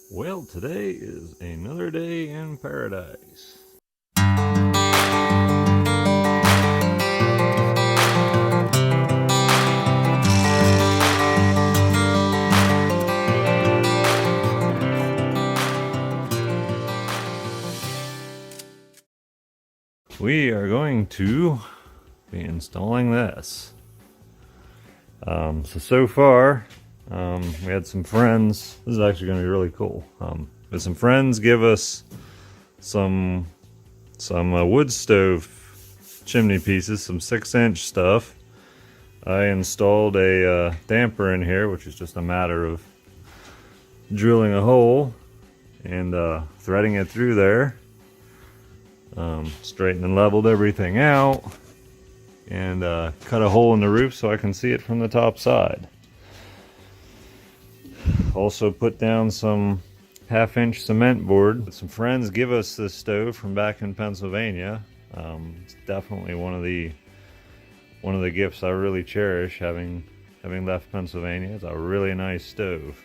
Well, today is another day in paradise. We are going to be installing this. So far, we had some friends. This is actually going to be really cool. But some friends give us some wood stove chimney pieces, some 6-inch stuff. I installed a damper in here, which is just a matter of drilling a hole and threading it through there. Straightened and leveled everything out and cut a hole in the roof so I can see it from the top side. Also put down some 1/2-inch cement board. Some friends give us this stove from back in Pennsylvania. It's definitely one of the gifts I really cherish, having left Pennsylvania. It's a really nice stove.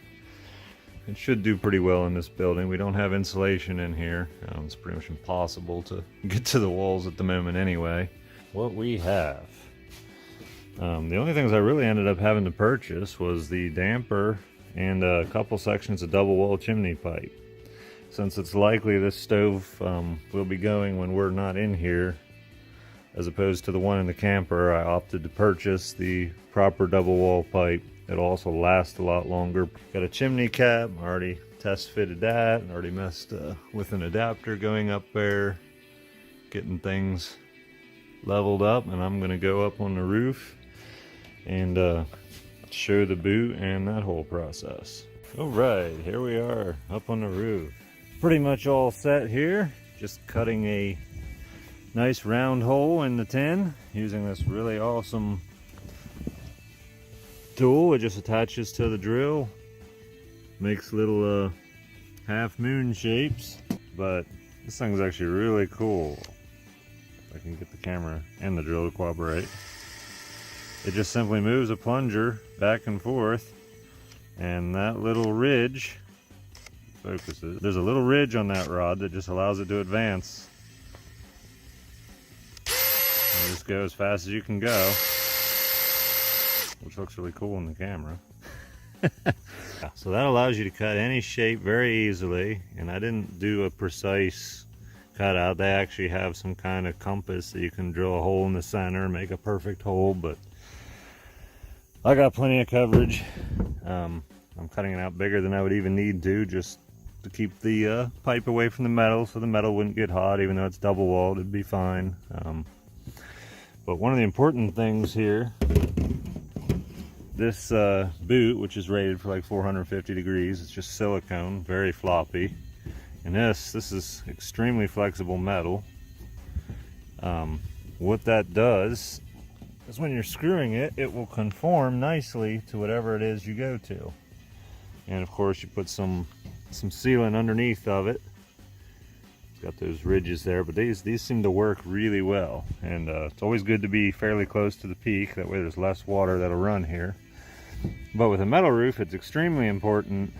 It should do pretty well in this building. We don't have insulation in here. It's pretty much impossible to get to the walls at the moment anyway. What we have. The only things I really ended up having to purchase was the damper and a couple sections of double wall chimney pipe. Since it's likely this stove will be going when we're not in here, as opposed to the one in the camper, I opted to purchase the proper double wall pipe. It'll also last a lot longer. Got a chimney cap, already test fitted that, already messed with an adapter going up there, getting things leveled up, and I'm gonna go up on the roof and show the boot and that whole process. All right, here we are up on the roof. Pretty much all set here. Just cutting a nice round hole in the tin using this really awesome tool. It just attaches to the drill, makes little half moon shapes, but this thing's actually really cool. If I can get the camera and the drill to cooperate. It just simply moves a plunger back and forth, and that little ridge focuses. There's a little ridge on that rod that just allows it to advance. And just go as fast as you can go, which looks really cool in the camera. So that allows you to cut any shape very easily, and I didn't do a precise cutout. They actually have some kind of compass that you can drill a hole in the center and make a perfect hole, but I got plenty of coverage. I'm cutting it out bigger than I would even need to, just to keep the pipe away from the metal so the metal wouldn't get hot. Even though it's double walled, it'd be fine. But one of the important things here, this boot, which is rated for like 450 degrees, it's just silicone, very floppy. And this is extremely flexible metal. What that does is when you're screwing it, it will conform nicely to whatever it is you go to. And of course you put some sealant underneath of it. It's got those ridges there, but these seem to work really well. And it's always good to be fairly close to the peak, that way there's less water that'll run here. But with a metal roof, it's extremely important,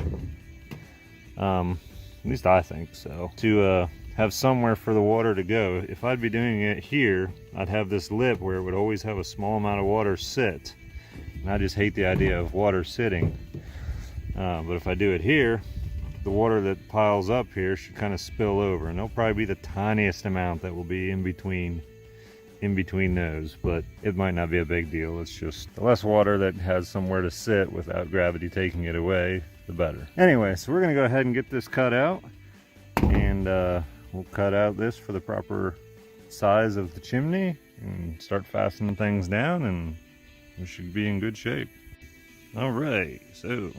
at least I think so, to have somewhere for the water to go. If I'd be doing it here, I'd have this lip where it would always have a small amount of water sit. And I just hate the idea of water sitting. But if I do it here, the water that piles up here should kind of spill over, and there'll probably be the tiniest amount that will be in between those, but it might not be a big deal. It's just the less water that has somewhere to sit without gravity taking it away, the better. Anyway, so we're gonna go ahead and get this cut out, and we'll cut out this for the proper size of the chimney and start fastening things down, and we should be in good shape. All right, so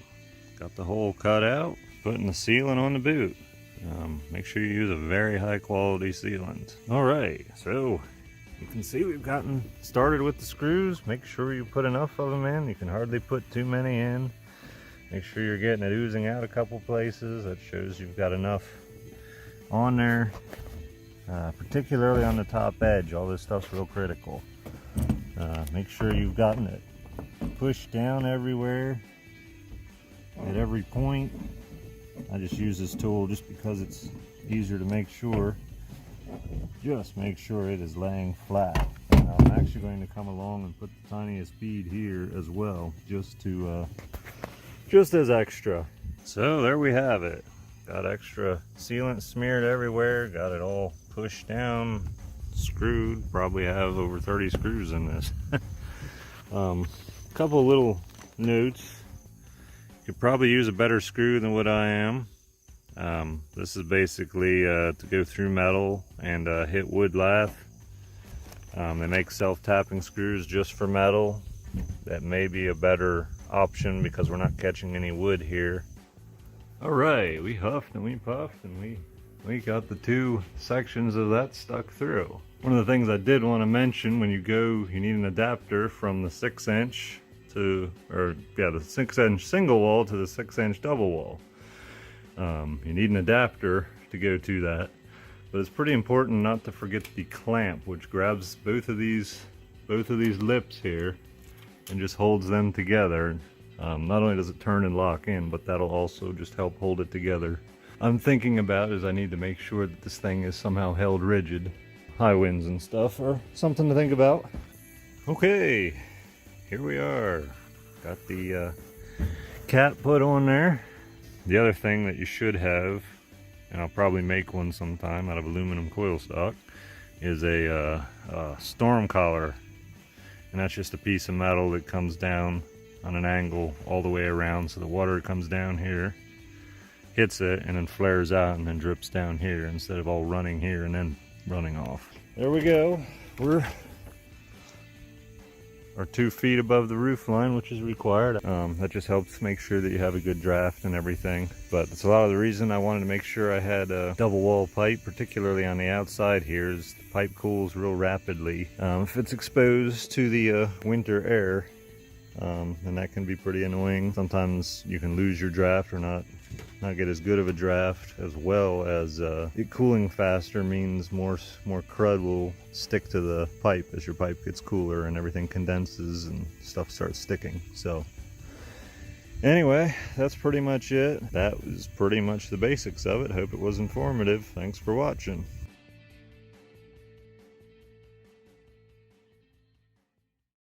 got the hole cut out, putting the sealant on the boot. Make sure you use a very high quality sealant. All right, so you can see we've gotten started with the screws. Make sure you put enough of them in. You can hardly put too many in. Make sure you're getting it oozing out a couple places. That shows you've got enough on there, particularly on the top edge. All this stuff's real critical. Make sure you've gotten it pushed down everywhere, at every point. I just use this tool just because it's easier to make sure. Just make sure it is laying flat. And I'm actually going to come along and put the tiniest bead here as well, just as extra. So there we have it. Got extra sealant smeared everywhere. Got it all pushed down, screwed. Probably have over 30 screws in this. Couple little notes. You could probably use a better screw than what I am. This is basically to go through metal and hit wood lath. They make self-tapping screws just for metal. That may be a better option because we're not catching any wood here. Alright, we huffed and we puffed and we got the 2 sections of that stuck through. One of the things I did want to mention, when you go, you need an adapter from the 6-inch to, the 6-inch single wall to the 6-inch double wall. You need an adapter to go to that, but it's pretty important not to forget the clamp, which grabs both of these lips here and just holds them together. Not only does it turn and lock in, but that'll also just help hold it together. I'm thinking about is I need to make sure that this thing is somehow held rigid. High winds and stuff are something to think about. Okay, here we are. Got the cap put on there. The other thing that you should have, and I'll probably make one sometime out of aluminum coil stock, is a storm collar. And that's just a piece of metal that comes down on an angle all the way around, so the water comes down here, hits it, and then flares out and then drips down here instead of all running here and then running off. There we go. We're 2 feet above the roof line, which is required. That just helps make sure that you have a good draft and everything. But that's a lot of the reason I wanted to make sure I had a double wall pipe, particularly on the outside here, is the pipe cools real rapidly. If it's exposed to the winter air, and that can be pretty annoying. Sometimes you can lose your draft or not get as good of a draft, as well as it cooling faster means more crud will stick to the pipe as your pipe gets cooler and everything condenses and stuff starts sticking. So anyway, that's pretty much it. That was pretty much the basics of it. Hope it was informative. Thanks for watching.